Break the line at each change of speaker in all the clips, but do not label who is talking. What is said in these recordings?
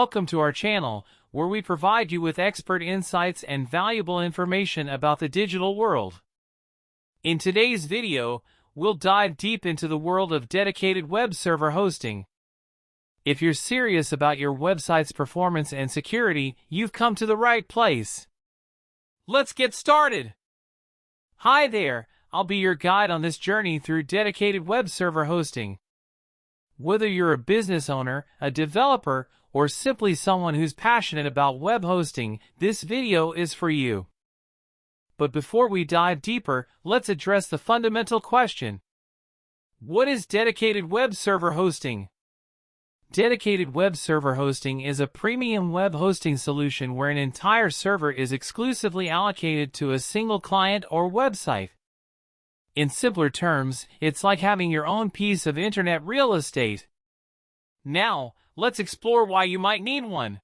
welcome to our channel, where we provide you with expert insights and valuable information about the digital world. In today's video, we'll dive deep into the world of dedicated web server hosting. If you're serious about your website's performance and security, you've come to the right place. Let's get started! Hi there, I'll be your guide on this journey through dedicated web server hosting. Whether you're a business owner, a developer, or simply someone who's passionate about web hosting, this video is for you. But before we dive deeper, let's address the fundamental question. What is dedicated web server hosting? Dedicated web server hosting is a premium web hosting solution where an entire server is exclusively allocated to a single client or website. In simpler terms, it's like having your own piece of internet real estate. Now, let's explore why you might need one.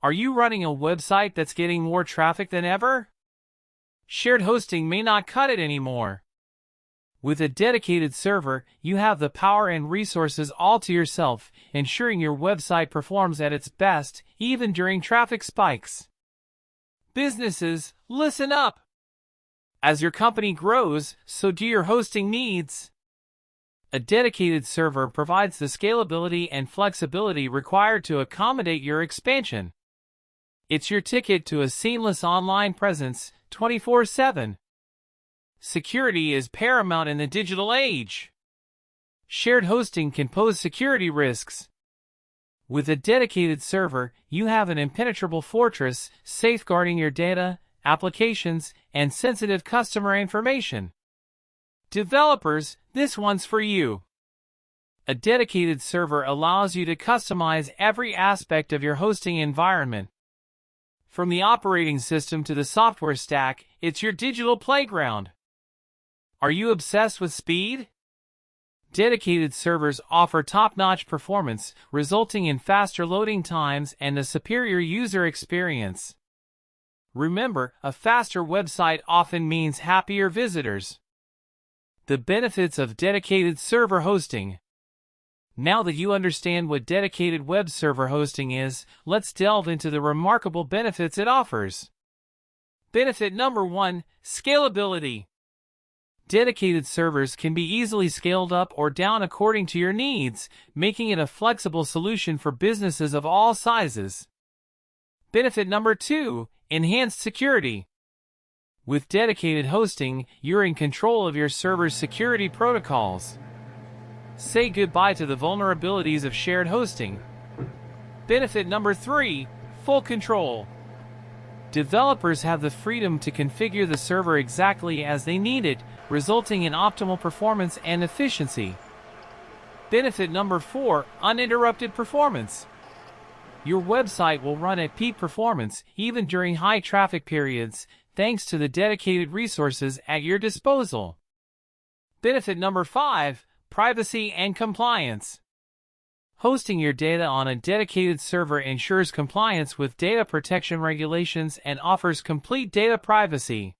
Are you running a website that's getting more traffic than ever? Shared hosting may not cut it anymore. With a dedicated server, you have the power and resources all to yourself, ensuring your website performs at its best, even during traffic spikes. Businesses, listen up! As your company grows, so do your hosting needs. A dedicated server provides the scalability and flexibility required to accommodate your expansion. It's your ticket to a seamless online presence, 24/7. Security is paramount in the digital age. Shared hosting can pose security risks. With a dedicated server, you have an impenetrable fortress, safeguarding your data, applications, and sensitive customer information. Developers, this one's for you. A dedicated server allows you to customize every aspect of your hosting environment. From the operating system to the software stack, it's your digital playground. Are you obsessed with speed? Dedicated servers offer top-notch performance, resulting in faster loading times and a superior user experience. Remember, a faster website often means happier visitors. The benefits of dedicated server hosting. Now that you understand what dedicated web server hosting is, let's delve into the remarkable benefits it offers. Benefit number 1, scalability. Dedicated servers can be easily scaled up or down according to your needs, making it a flexible solution for businesses of all sizes. Benefit number 2, enhanced security. With dedicated hosting, you're in control of your server's security protocols. Say goodbye to the vulnerabilities of shared hosting. Benefit number 3, full control. Developers have the freedom to configure the server exactly as they need it, resulting in optimal performance and efficiency. Benefit number 4, uninterrupted performance. Your website will run at peak performance even during high traffic periods, thanks to the dedicated resources at your disposal. Benefit number 5, privacy and compliance. Hosting your data on a dedicated server ensures compliance with data protection regulations and offers complete data privacy.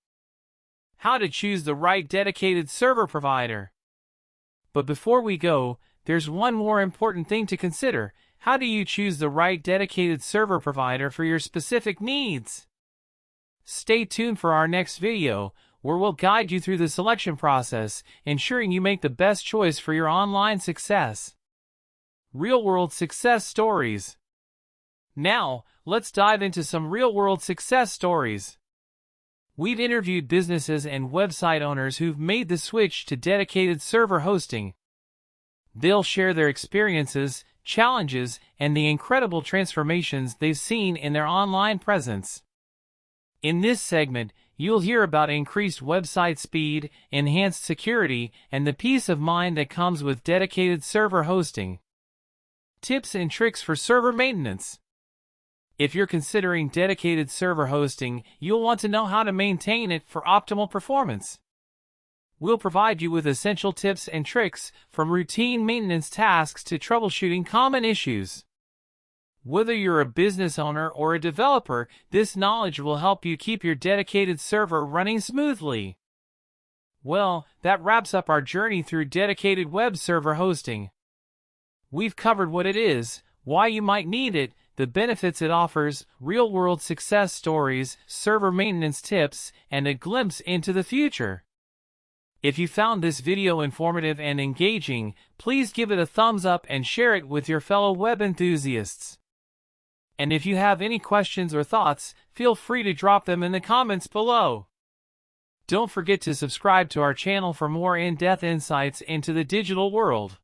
How to choose the right dedicated server provider. But before we go, there's one more important thing to consider. How do you choose the right dedicated server provider for your specific needs? Stay tuned for our next video, where we'll guide you through the selection process, ensuring you make the best choice for your online success. Real-world success stories. Now, let's dive into some real-world success stories. We've interviewed businesses and website owners who've made the switch to dedicated server hosting. They'll share their experiences, challenges, and the incredible transformations they've seen in their online presence. In this segment, you'll hear about increased website speed, enhanced security, and the peace of mind that comes with dedicated server hosting. Tips and tricks for server maintenance. If you're considering dedicated server hosting, you'll want to know how to maintain it for optimal performance. We'll provide you with essential tips and tricks, from routine maintenance tasks to troubleshooting common issues. Whether you're a business owner or a developer, this knowledge will help you keep your dedicated server running smoothly. Well, that wraps up our journey through dedicated web server hosting. We've covered what it is, why you might need it, the benefits it offers, real-world success stories, server maintenance tips, and a glimpse into the future. If you found this video informative and engaging, please give it a thumbs up and share it with your fellow web enthusiasts. And if you have any questions or thoughts, feel free to drop them in the comments below. Don't forget to subscribe to our channel for more in-depth insights into the digital world.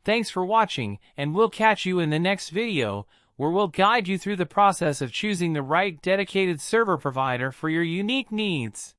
Thanks for watching, and we'll catch you in the next video, where we'll guide you through the process of choosing the right dedicated server provider for your unique needs.